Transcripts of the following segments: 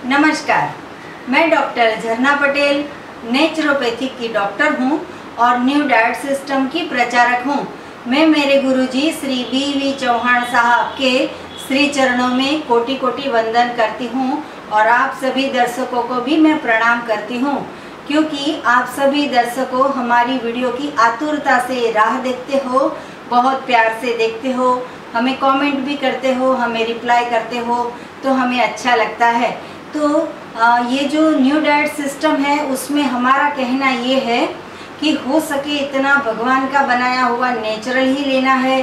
नमस्कार, मैं डॉक्टर झरना पटेल नेचुरोपैथिक की डॉक्टर हूं और न्यू डाइट सिस्टम की प्रचारक हूं। मैं मेरे गुरुजी श्री बी.वी. चौहान साहब के श्री चरणों में कोटि कोटि वंदन करती हूं और आप सभी दर्शकों को भी मैं प्रणाम करती हूं, क्योंकि आप सभी दर्शकों हमारी वीडियो की आतुरता से राह देखते हो, बहुत प्यार से देखते हो, हमें कमेंट भी करते हो, हमें रिप्लाई करते हो, तो हमें अच्छा लगता है। तो ये जो न्यू डाइट सिस्टम है उसमें हमारा कहना ये है कि हो सके इतना भगवान का बनाया हुआ नेचुरल ही लेना है,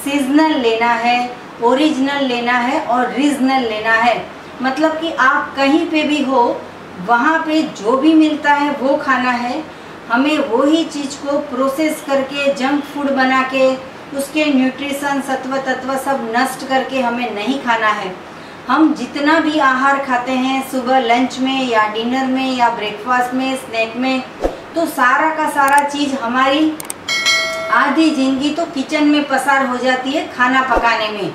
सीजनल लेना है, ओरिजिनल लेना है और रीजनल लेना है। मतलब कि आप कहीं पे भी हो, वहाँ पे जो भी मिलता है वो खाना है। हमें वही चीज़ को प्रोसेस करके जंक फूड बना के उसके न्यूट्रिशन सत्व तत्व सब नष्ट करके हमें नहीं खाना है। हम जितना भी आहार खाते हैं सुबह लंच में या डिनर में या ब्रेकफास्ट में, स्नैक में, तो सारा का सारा चीज़ हमारी आधी जिंदगी तो किचन में पसार हो जाती है खाना पकाने में।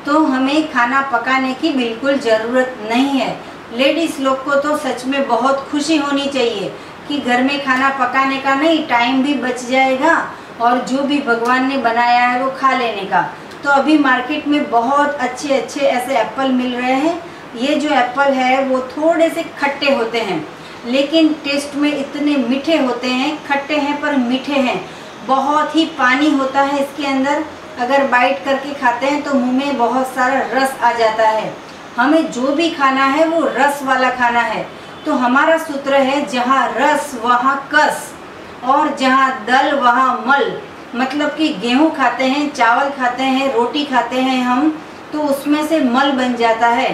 तो हमें खाना पकाने की बिल्कुल ज़रूरत नहीं है। लेडीज़ लोग को तो सच में बहुत खुशी होनी चाहिए कि घर में खाना पकाने का नहीं, टाइम भी बच जाएगा और जो भी भगवान ने बनाया है वो खा लेने का। तो अभी मार्केट में बहुत अच्छे अच्छे ऐसे एप्पल मिल रहे हैं। ये जो एप्पल है वो थोड़े से खट्टे होते हैं, लेकिन टेस्ट में इतने मीठे होते हैं। खट्टे हैं पर मीठे हैं, बहुत ही पानी होता है इसके अंदर। अगर बाइट करके खाते हैं तो मुंह में बहुत सारा रस आ जाता है। हमें जो भी खाना है वो रस वाला खाना है। तो हमारा सूत्र है, जहाँ रस वहाँ कस और जहाँ दल वहाँ मल। मतलब कि गेहूँ खाते हैं, चावल खाते हैं, रोटी खाते हैं हम, तो उसमें से मल बन जाता है।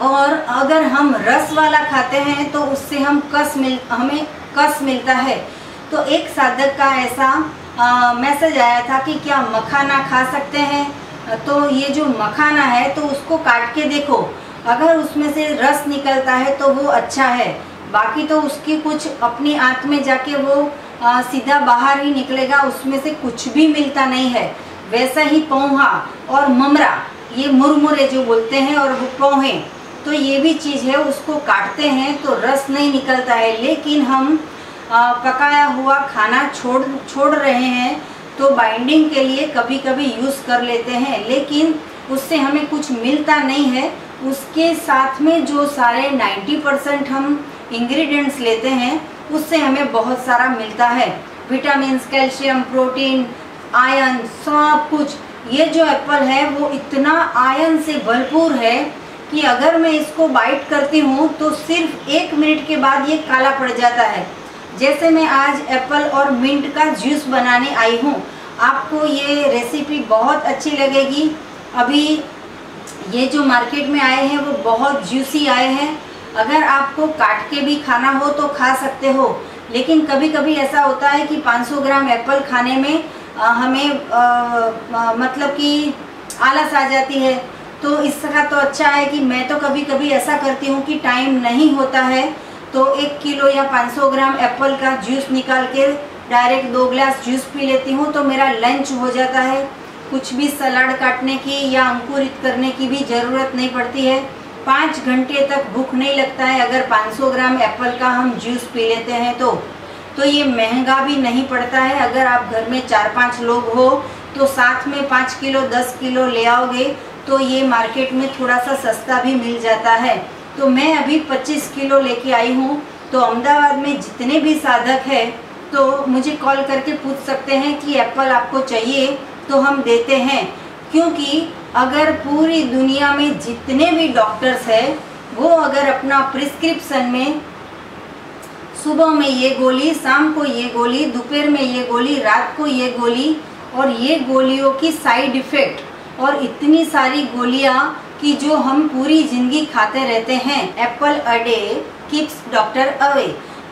और अगर हम रस वाला खाते हैं तो उससे हमें कस मिलता है। तो एक साधक का ऐसा मैसेज आया था कि क्या मखाना खा सकते हैं। तो ये जो मखाना है तो उसको काट के देखो, अगर उसमें से रस निकलता है तो वो अच्छा है, बाकी तो उसकी कुछ अपनी आंत में जाके वो सीधा बाहर ही निकलेगा, उसमें से कुछ भी मिलता नहीं है। वैसा ही पोहा और ममरा, ये मुरमुरे जो बोलते हैं, और वो पोहे, तो ये भी चीज़ है, उसको काटते हैं तो रस नहीं निकलता है। लेकिन हम पकाया हुआ खाना छोड़ रहे हैं तो बाइंडिंग के लिए कभी कभी यूज़ कर लेते हैं, लेकिन उससे हमें कुछ मिलता नहीं है। उसके साथ में जो सारे 90% हम इंग्रेडिएंट्स लेते हैं उससे हमें बहुत सारा मिलता है, विटामिन, कैल्शियम, प्रोटीन, आयरन, सब कुछ। ये जो एप्पल है वो इतना आयरन से भरपूर है कि अगर मैं इसको बाइट करती हूँ तो सिर्फ 1 मिनट के बाद ये काला पड़ जाता है। जैसे मैं आज एप्पल और मिंट का जूस बनाने आई हूँ, आपको ये रेसिपी बहुत अच्छी लगेगी। अभी ये जो मार्केट में आए हैं वो बहुत जूसी आए हैं। अगर आपको काट के भी खाना हो तो खा सकते हो, लेकिन कभी कभी ऐसा होता है कि 500 ग्राम एप्पल खाने में हमें मतलब कि आलस आ जाती है। तो इसका तो अच्छा है कि मैं तो कभी कभी ऐसा करती हूँ कि टाइम नहीं होता है तो 1 किलो या 500 ग्राम एप्पल का जूस निकाल के डायरेक्ट 2 ग्लास जूस पी लेती हूँ, तो मेरा लंच हो जाता है। कुछ भी सलाद काटने की या अंकुरित करने की भी ज़रूरत नहीं पड़ती है। 5 घंटे तक भूख नहीं लगता है अगर 500 ग्राम एप्पल का हम जूस पी लेते हैं तो ये महंगा भी नहीं पड़ता है। अगर आप घर में 4-5 लोग हो तो साथ में 5 किलो 10 किलो ले आओगे तो ये मार्केट में थोड़ा सा सस्ता भी मिल जाता है। तो मैं अभी 25 किलो लेके आई हूँ। तो अहमदाबाद में जितने भी साधक हैं तो मुझे कॉल करके पूछ सकते हैं कि एप्पल आपको चाहिए, तो हम देते हैं। क्योंकि अगर पूरी दुनिया में जितने भी डॉक्टर्स हैं वो अगर अपना प्रिस्क्रिप्शन में सुबह में ये गोली, शाम को ये गोली, दोपहर में ये गोली, रात को ये गोली, और ये गोलियों की साइड इफ़ेक्ट और इतनी सारी गोलियां कि जो हम पूरी ज़िंदगी खाते रहते हैं, Apple a day keeps doctor away.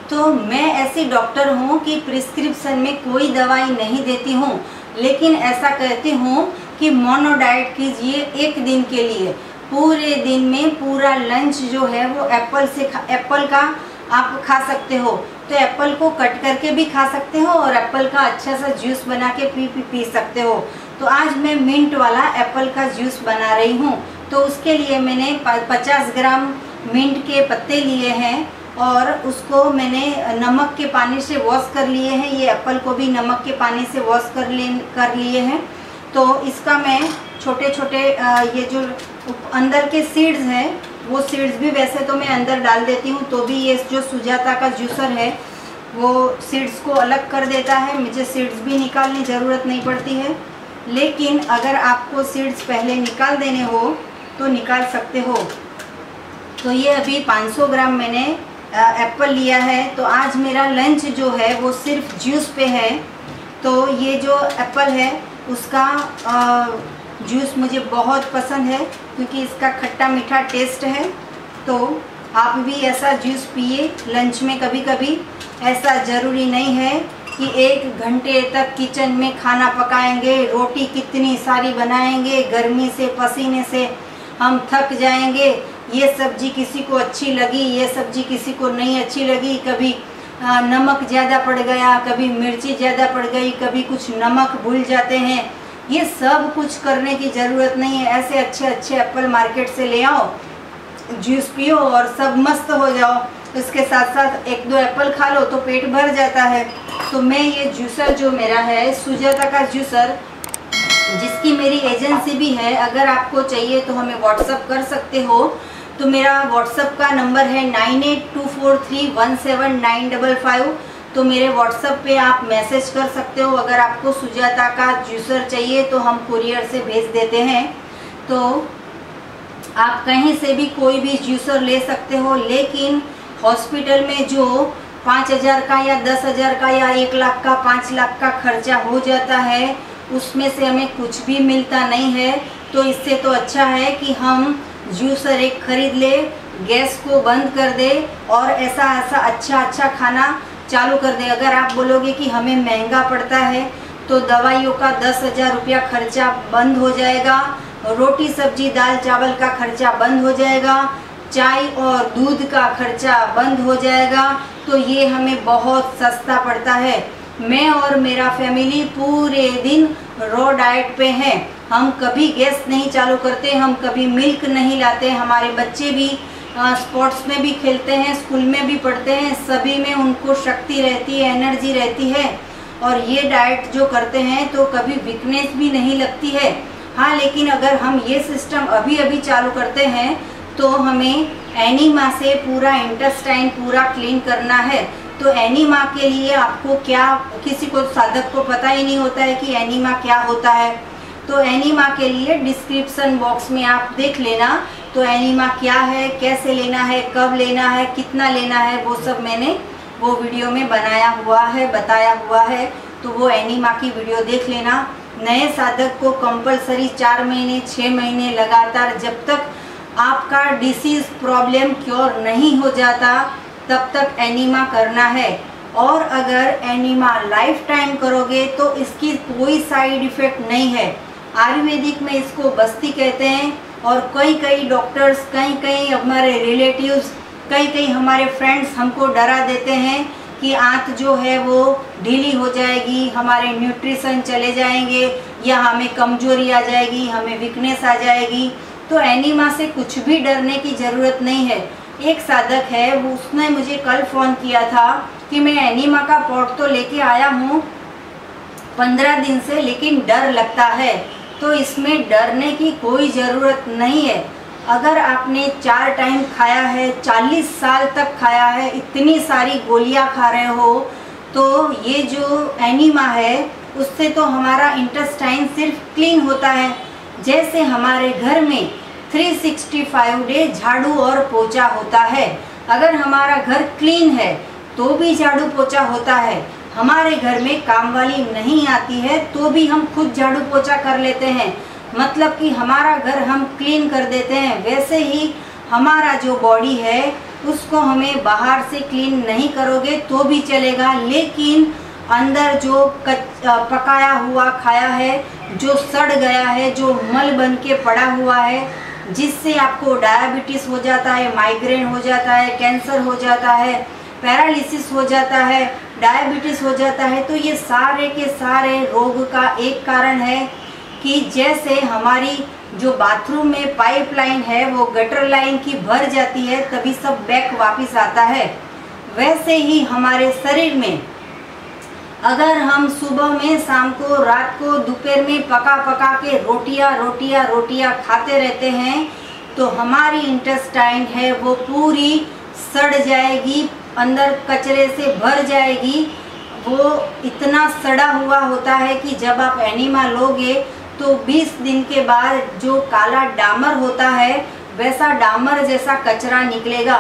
तो मैं ऐसी डॉक्टर हूँ कि प्रिस्क्रिप्शन में कोई दवाई नहीं देती हूँ, लेकिन ऐसा कहती हूँ कि मोनो डाइट कीजिए 1 दिन के लिए। पूरे दिन में पूरा लंच जो है वो एप्पल का आप खा सकते हो। तो एप्पल को कट करके भी खा सकते हो और एप्पल का अच्छा सा जूस बना के पी सकते हो। तो आज मैं मिंट वाला एप्पल का जूस बना रही हूँ। तो उसके लिए मैंने 50 ग्राम मिंट के पत्ते लिए हैं और उसको मैंने नमक के पानी से वॉश कर लिए हैं। ये एप्पल को भी नमक के पानी से वॉश कर लिए हैं। तो इसका मैं छोटे छोटे ये जो अंदर के सीड्स हैं वो सीड्स भी वैसे तो मैं अंदर डाल देती हूँ, तो भी ये जो सुजाता का जूसर है वो सीड्स को अलग कर देता है। मुझे सीड्स भी निकालने ज़रूरत नहीं पड़ती है, लेकिन अगर आपको सीड्स पहले निकाल देने हो तो निकाल सकते हो। तो ये अभी 500 ग्राम मैंने एप्पल लिया है। तो आज मेरा लंच जो है वो सिर्फ जूस पे है। तो ये जो एप्पल है उसका जूस मुझे बहुत पसंद है क्योंकि इसका खट्टा मीठा टेस्ट है। तो आप भी ऐसा जूस पिए लंच में कभी कभी। ऐसा ज़रूरी नहीं है कि 1 घंटे तक किचन में खाना पकाएंगे, रोटी कितनी सारी बनाएंगे, गर्मी से पसीने से हम थक जाएंगे। ये सब्जी किसी को अच्छी लगी, ये सब्जी किसी को नहीं अच्छी लगी, कभी नमक ज़्यादा पड़ गया, कभी मिर्ची ज़्यादा पड़ गई, कभी कुछ नमक भूल जाते हैं। ये सब कुछ करने की ज़रूरत नहीं है। ऐसे अच्छे अच्छे एप्पल मार्केट से ले आओ, जूस पियो और सब मस्त हो जाओ। इसके साथ साथ 1-2 एप्पल खा लो तो पेट भर जाता है। तो मैं ये जूसर जो मेरा है सुजाता का जूसर, जिसकी मेरी एजेंसी भी है, अगर आपको चाहिए तो हमें व्हाट्सअप कर सकते हो। तो मेरा व्हाट्सअप का नंबर है 9824317955। तो मेरे व्हाट्सअप पे आप मैसेज कर सकते हो। अगर आपको सुजाता का जूसर चाहिए तो हम कुरियर से भेज देते हैं। तो आप कहीं से भी कोई भी जूसर ले सकते हो, लेकिन हॉस्पिटल में जो 5,000 का या 10,000 का या 1 लाख का 5 लाख का खर्चा हो जाता है, उसमें से हमें कुछ भी मिलता नहीं है। तो इससे तो अच्छा है कि हम जूसर एक खरीद ले, गैस को बंद कर दे और ऐसा अच्छा खाना चालू कर दे। अगर आप बोलोगे कि हमें महंगा पड़ता है तो दवाइयों का 10,000 रुपया खर्चा बंद हो जाएगा, रोटी सब्जी दाल चावल का खर्चा बंद हो जाएगा, चाय और दूध का खर्चा बंद हो जाएगा। तो ये हमें बहुत सस्ता पड़ता है। मैं और मेरा फैमिली पूरे दिन रो डाइट पे हैं। हम कभी गैस नहीं चालू करते, हम कभी मिल्क नहीं लाते। हमारे बच्चे भी स्पोर्ट्स में भी खेलते हैं, स्कूल में भी पढ़ते हैं, सभी में उनको शक्ति रहती है, एनर्जी रहती है। और ये डाइट जो करते हैं तो कभी वीकनेस भी नहीं लगती है। हाँ, लेकिन अगर हम ये सिस्टम अभी चालू करते हैं तो हमें एनीमा से पूरा इंटेस्टाइन पूरा क्लीन करना है। तो एनीमा के लिए आपको क्या, किसी को साधक को पता ही नहीं होता है कि एनीमा क्या होता है। तो एनीमा के लिए डिस्क्रिप्शन बॉक्स में आप देख लेना। तो एनीमा क्या है, कैसे लेना है, कब लेना है, कितना लेना है, वो सब मैंने वो वीडियो में बनाया हुआ है, बताया हुआ है। तो वो एनीमा की वीडियो देख लेना। नए साधक को कंपलसरी 4 महीने 6 महीने लगातार, जब तक आपका डिसीज प्रॉब्लम क्योर नहीं हो जाता तब तक एनीमा करना है। और अगर एनीमा लाइफ टाइम करोगे तो इसकी कोई साइड इफ़ेक्ट नहीं है। आयुर्वेदिक में इसको बस्ती कहते हैं। और कई डॉक्टर्स, कई हमारे रिलेटिव्स, कई हमारे फ्रेंड्स हमको डरा देते हैं कि आंत जो है वो ढीली हो जाएगी, हमारे न्यूट्रिशन चले जाएंगे, या हमें कमजोरी आ जाएगी, हमें वीकनेस आ जाएगी। तो एनीमा से कुछ भी डरने की ज़रूरत नहीं है। एक साधक है, वो उसने मुझे कल फ़ोन किया था कि मैं एनीमा का पॉट तो लेके आया हूँ 15 दिन से, लेकिन डर लगता है। तो इसमें डरने की कोई ज़रूरत नहीं है। अगर आपने 4 टाइम खाया है, 40 साल तक खाया है, इतनी सारी गोलियां खा रहे हो, तो ये जो एनीमा है उससे तो हमारा इंटेस्टाइन सिर्फ क्लीन होता है। जैसे हमारे घर में 365 डे झाड़ू और पोछा होता है। अगर हमारा घर क्लीन है तो भी झाड़ू पोछा होता है। हमारे घर में काम वाली नहीं आती है तो भी हम खुद झाड़ू पोछा कर लेते हैं, मतलब कि हमारा घर हम क्लीन कर देते हैं। वैसे ही हमारा जो बॉडी है उसको हमें बाहर से क्लीन नहीं करोगे तो भी चलेगा, लेकिन अंदर जो पकाया हुआ खाया है, जो सड़ गया है, जो मल बन के पड़ा हुआ है, जिससे आपको डायबिटीज़ हो जाता है, माइग्रेन हो जाता है, कैंसर हो जाता है, पैरालिसिस हो जाता है, डायबिटीज़ हो जाता है। तो ये सारे के सारे रोग का एक कारण है कि जैसे हमारी जो बाथरूम में पाइपलाइन है वो गटर लाइन की भर जाती है तभी सब बैक वापस आता है, वैसे ही हमारे शरीर में अगर हम सुबह में, शाम को, रात को, दोपहर में पका के रोटियां खाते रहते हैं तो हमारी इंटेस्टाइन है वो पूरी सड़ जाएगी, अंदर कचरे से भर जाएगी। वो इतना सड़ा हुआ होता है कि जब आप एनिमा लोगे तो 20 दिन के बाद जो काला डामर होता है वैसा डामर जैसा कचरा निकलेगा।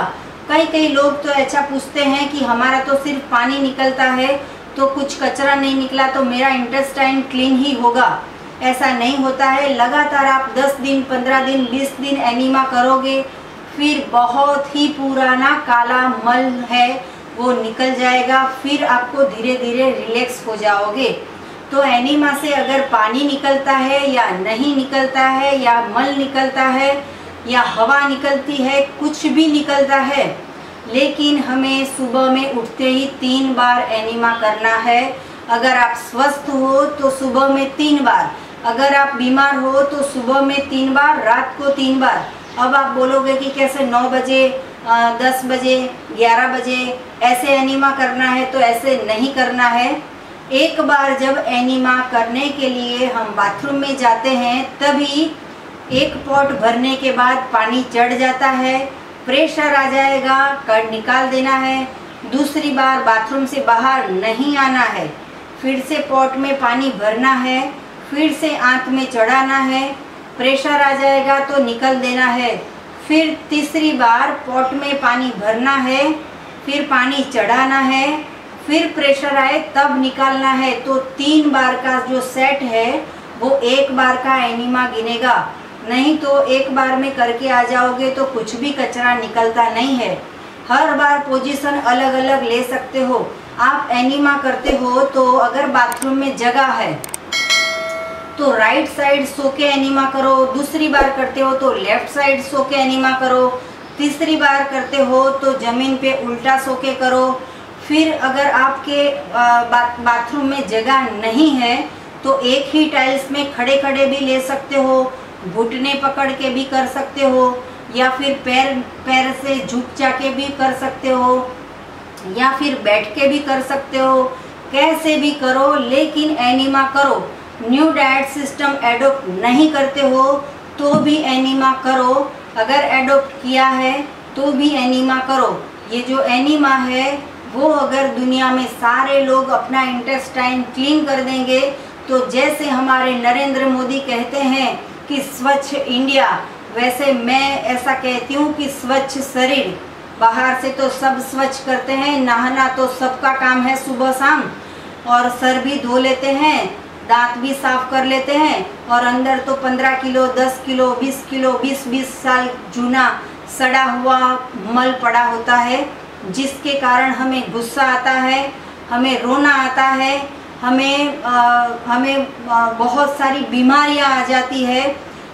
कई लोग तो ऐसा पूछते हैं कि हमारा तो सिर्फ पानी निकलता है तो कुछ कचरा नहीं निकला तो मेरा इंटेस्टाइन क्लीन ही होगा। ऐसा नहीं होता है। लगातार आप 10 दिन, 15 दिन, 20 दिन एनिमा करोगे, फिर बहुत ही पुराना काला मल है वो निकल जाएगा, फिर आपको धीरे धीरे रिलैक्स हो जाओगे। तो एनिमा से अगर पानी निकलता है या नहीं निकलता है, या मल निकलता है या हवा निकलती है, कुछ भी निकलता है, लेकिन हमें सुबह में उठते ही 3 बार एनिमा करना है। अगर आप स्वस्थ हो तो सुबह में 3 बार, अगर आप बीमार हो तो सुबह में 3 बार, रात को 3 बार। अब आप बोलोगे कि कैसे 9 बजे, 10 बजे, 11 बजे ऐसे एनिमा करना है, तो ऐसे नहीं करना है। एक बार जब एनिमा करने के लिए हम बाथरूम में जाते हैं तभी एक पॉट भरने के बाद पानी चढ़ जाता है, प्रेशर आ जाएगा, कट निकाल देना है। दूसरी बार बाथरूम से बाहर नहीं आना है, फिर से पॉट में पानी भरना है, फिर से आंत में चढ़ाना है, प्रेशर आ जाएगा तो निकल देना है। फिर तीसरी बार पॉट में पानी भरना है, फिर पानी चढ़ाना है, फिर प्रेशर आए तब निकालना है। तो 3 बार का जो सेट है वो 1 बार का एनिमा गिनेगा। नहीं तो एक बार में करके आ जाओगे तो कुछ भी कचरा निकलता नहीं है। हर बार पोजीशन अलग अलग ले सकते हो। आप एनिमा करते हो तो अगर बाथरूम में जगह है तो राइट साइड सो के एनिमा करो, दूसरी बार करते हो तो लेफ्ट साइड सो के एनिमा करो, तीसरी बार करते हो तो ज़मीन पे उल्टा सो के करो। फिर अगर आपके बाथरूम में जगह नहीं है तो एक ही टाइल्स में खड़े खड़े भी ले सकते हो, घुटने पकड़ के भी कर सकते हो, या फिर पैर से झुक जाके भी कर सकते हो, या फिर बैठ के भी कर सकते हो। कैसे भी करो लेकिन एनिमा करो। न्यू डाइट सिस्टम एडोप्ट नहीं करते हो तो भी एनिमा करो, अगर एडोप्ट किया है तो भी एनिमा करो। ये जो एनिमा है वो अगर दुनिया में सारे लोग अपना इंटेस्टाइन क्लीन कर देंगे तो जैसे हमारे नरेंद्र मोदी कहते हैं कि स्वच्छ इंडिया, वैसे मैं ऐसा कहती हूँ कि स्वच्छ शरीर। बाहर से तो सब स्वच्छ करते हैं, नहाना तो सबका काम है सुबह शाम, और सर भी धो लेते हैं, दांत भी साफ कर लेते हैं, और अंदर तो 15 किलो, 10 किलो, 20 किलो, 20 साल जूना सड़ा हुआ मल पड़ा होता है, जिसके कारण हमें गुस्सा आता है, हमें रोना आता है, हमें बहुत सारी बीमारियां आ जाती है।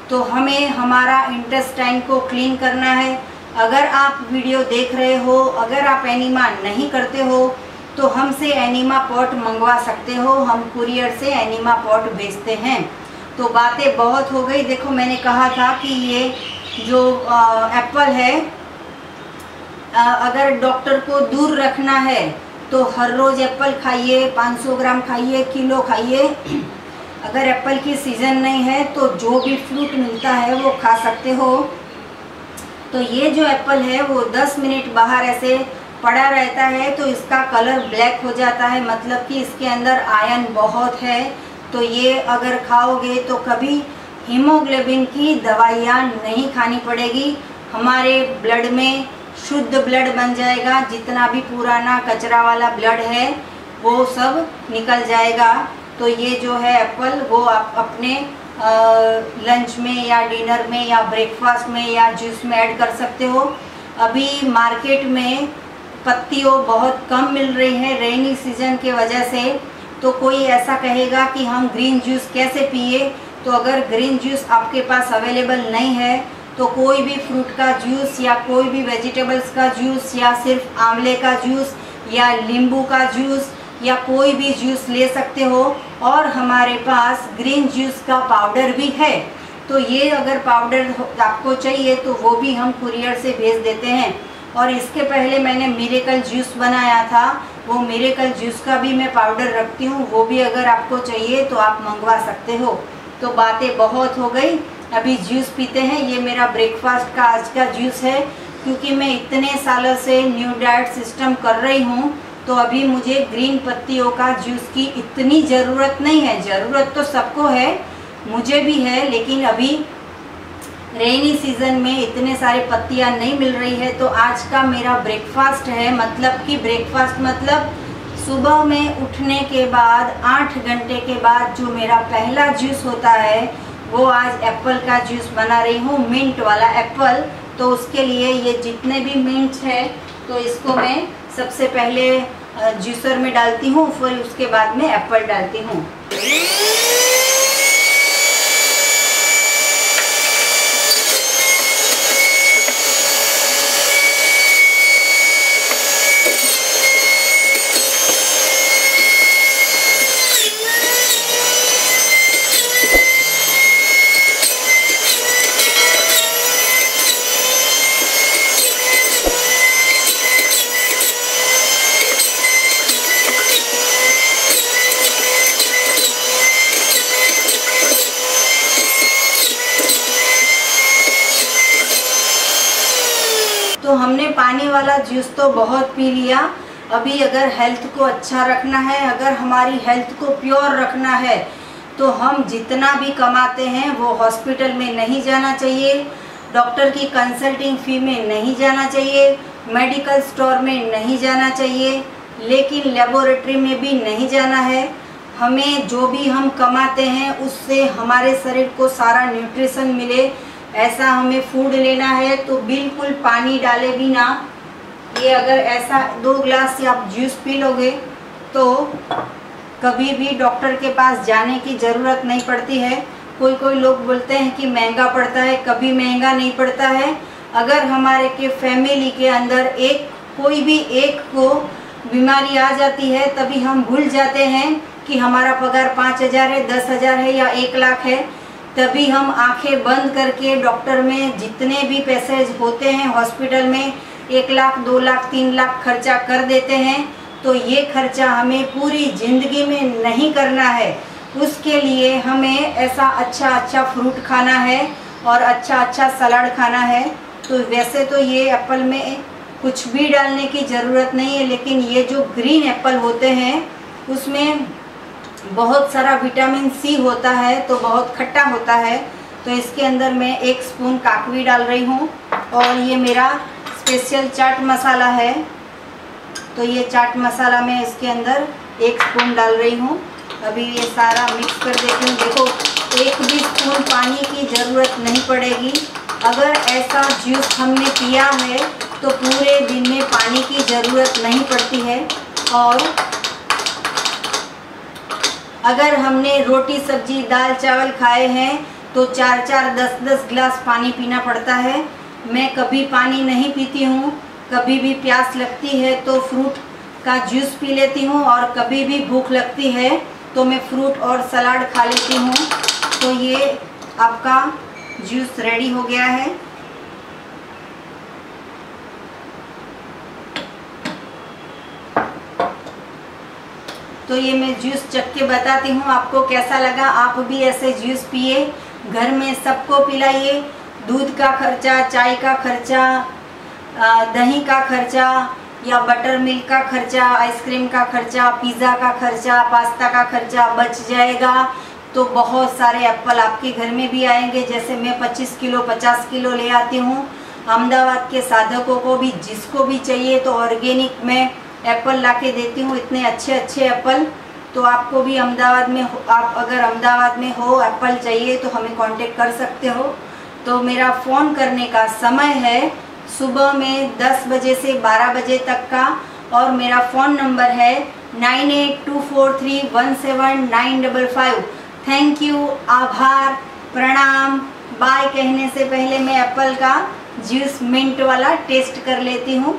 तो हमें हमारा इंटेस्टाइन को क्लीन करना है। अगर आप वीडियो देख रहे हो, अगर आप एनिमा नहीं करते हो तो हमसे एनिमा पॉट मंगवा सकते हो, हम कुरियर से एनिमा पॉट भेजते हैं। तो बातें बहुत हो गई। देखो मैंने कहा था कि ये जो एप्पल है, अगर डॉक्टर को दूर रखना है तो हर रोज़ एप्पल खाइए, 500 ग्राम खाइए, किलो खाइए। अगर एप्पल की सीज़न नहीं है तो जो भी फ्रूट मिलता है वो खा सकते हो। तो ये जो एप्पल है वो 10 मिनट बाहर ऐसे पड़ा रहता है तो इसका कलर ब्लैक हो जाता है, मतलब कि इसके अंदर आयरन बहुत है। तो ये अगर खाओगे तो कभी हीमोग्लोबिन की दवाइयाँ नहीं खानी पड़ेगी, हमारे ब्लड में शुद्ध ब्लड बन जाएगा। जितना भी पुराना कचरा वाला ब्लड है वो सब निकल जाएगा। तो ये जो है एप्पल वो आप अपने लंच में या डिनर में या ब्रेकफास्ट में या जूस में ऐड कर सकते हो। अभी मार्केट में पत्तियों बहुत कम मिल रही है रेनी सीजन के वजह से। तो कोई ऐसा कहेगा कि हम ग्रीन जूस कैसे पिए, तो अगर ग्रीन जूस आपके पास अवेलेबल नहीं है तो कोई भी फ्रूट का जूस या कोई भी वेजिटेबल्स का जूस या सिर्फ आंवले का जूस या नींबू का जूस या कोई भी जूस ले सकते हो। और हमारे पास ग्रीन जूस का पाउडर भी है। तो ये अगर पाउडर आपको चाहिए तो वो भी हम कुरियर से भेज देते हैं। और इसके पहले मैंने मिरेकल जूस बनाया था, वो मिरेकल जूस का भी मैं पाउडर रखती हूँ, वो भी अगर आपको चाहिए तो आप मंगवा सकते हो। तो बातें बहुत हो गई, अभी जूस पीते हैं। ये मेरा ब्रेकफास्ट का आज का जूस है, क्योंकि मैं इतने सालों से न्यू डाइट सिस्टम कर रही हूँ, तो अभी मुझे ग्रीन पत्तियों का जूस की इतनी ज़रूरत नहीं है। ज़रूरत तो सबको है, मुझे भी है, लेकिन अभी रेनी सीज़न में इतने सारे पत्तियाँ नहीं मिल रही है। तो आज का मेरा ब्रेकफास्ट है, मतलब कि ब्रेकफास्ट मतलब सुबह में उठने के बाद 8 घंटे के बाद जो मेरा पहला जूस होता है, वो आज एप्पल का जूस बना रही हूँ, मिंट वाला एप्पल। तो उसके लिए ये जितने भी मिंट है, तो इसको मैं सबसे पहले जूसर में डालती हूँ, फिर उसके बाद में एप्पल डालती हूँ। तो हमने पानी वाला जूस तो बहुत पी लिया। अभी अगर हेल्थ को अच्छा रखना है, अगर हमारी हेल्थ को प्योर रखना है, तो हम जितना भी कमाते हैं वो हॉस्पिटल में नहीं जाना चाहिए, डॉक्टर की कंसल्टिंग फ़ी में नहीं जाना चाहिए, मेडिकल स्टोर में नहीं जाना चाहिए, लेकिन लेबोरेटरी में भी नहीं जाना है। हमें जो भी हम कमाते हैं उससे हमारे शरीर को सारा न्यूट्रिशन मिले, ऐसा हमें फूड लेना है। तो बिल्कुल पानी डाले बिना ये अगर ऐसा 2 ग्लास आप जूस पी लोगे तो कभी भी डॉक्टर के पास जाने की ज़रूरत नहीं पड़ती है। कोई लोग बोलते हैं कि महंगा पड़ता है, कभी महंगा नहीं पड़ता है। अगर हमारे के फैमिली के अंदर कोई भी एक को बीमारी आ जाती है, तभी हम भूल जाते हैं कि हमारा पगार 5,000 है, 10,000 है या 1 लाख है। तभी हम आंखें बंद करके डॉक्टर में जितने भी पैसे होते हैं हॉस्पिटल में 1 लाख, 2 लाख, 3 लाख खर्चा कर देते हैं। तो ये खर्चा हमें पूरी ज़िंदगी में नहीं करना है। उसके लिए हमें ऐसा अच्छा फ्रूट खाना है और अच्छा सलाद खाना है। तो वैसे तो ये एप्पल में कुछ भी डालने की ज़रूरत नहीं है, लेकिन ये जो ग्रीन एप्पल होते हैं उसमें बहुत सारा विटामिन सी होता है, तो बहुत खट्टा होता है। तो इसके अंदर मैं 1 स्पून काकवी डाल रही हूँ। और ये मेरा स्पेशल चाट मसाला है, तो ये चाट मसाला मैं इसके अंदर 1 स्पून डाल रही हूँ। अभी ये सारा मिक्स कर देती हूँ। देखो, 1 भी स्पून पानी की ज़रूरत नहीं पड़ेगी। अगर ऐसा जूस हमने पिया है तो पूरे दिन में पानी की ज़रूरत नहीं पड़ती है। और अगर हमने रोटी सब्जी दाल चावल खाए हैं तो 4-4, 10-10 गिलास पानी पीना पड़ता है। मैं कभी पानी नहीं पीती हूँ, कभी भी प्यास लगती है तो फ्रूट का जूस पी लेती हूँ, और कभी भी भूख लगती है तो मैं फ्रूट और सलाद खा लेती हूँ। तो ये आपका जूस रेडी हो गया है। तो ये मैं जूस चख के बताती हूँ आपको कैसा लगा। आप भी ऐसे जूस पिए, घर में सबको पिलाइए। दूध का खर्चा, चाय का खर्चा, दही का खर्चा या बटर मिल्क का खर्चा, आइसक्रीम का खर्चा, पिज़्ज़ा का खर्चा, पास्ता का खर्चा बच जाएगा। तो बहुत सारे एप्पल आपके घर में भी आएंगे। जैसे मैं 25 किलो 50 किलो ले आती हूँ। अहमदाबाद के साधकों को भी जिसको भी चाहिए तो ऑर्गेनिक में एप्पल ला के देती हूँ, इतने अच्छे एप्पल। तो आपको भी अहमदाबाद में आप अगर अहमदाबाद में हो, एप्पल चाहिए तो हमें कांटेक्ट कर सकते हो। तो मेरा फ़ोन करने का समय है सुबह में 10 बजे से 12 बजे तक का, और मेरा फ़ोन नंबर है 9824317955। थैंक यू, आभार, प्रणाम, बाय कहने से पहले मैं एप्पल का जूस मिंट वाला टेस्ट कर लेती हूँ।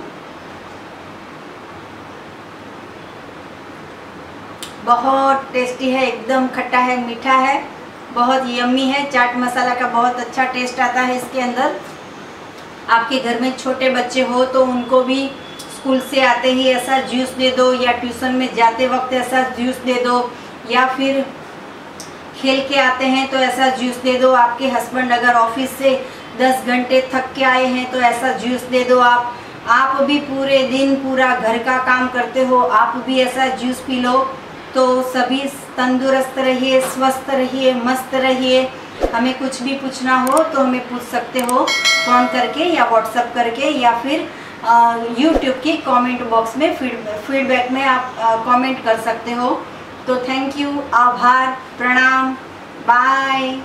बहुत टेस्टी है, एकदम खट्टा है, मीठा है, बहुत यम्मी है। चाट मसाला का बहुत अच्छा टेस्ट आता है इसके अंदर। आपके घर में छोटे बच्चे हो तो उनको भी स्कूल से आते ही ऐसा जूस दे दो, या ट्यूशन में जाते वक्त ऐसा जूस दे दो, या फिर खेल के आते हैं तो ऐसा जूस दे दो। आपके हस्बैंड अगर ऑफिस से 10 घंटे थक के आए हैं तो ऐसा जूस दे दो। आप भी पूरे दिन पूरा घर का काम करते हो, आप भी ऐसा जूस पी लो तो सभी तंदुरुस्त रहिए, स्वस्थ रहिए, मस्त रहिए। हमें कुछ भी पूछना हो तो हमें पूछ सकते हो फ़ोन करके या व्हाट्सएप करके, या फिर यूट्यूब की कमेंट बॉक्स में फीडबैक में आप कमेंट कर सकते हो। तो थैंक यू, आभार, प्रणाम, बाय।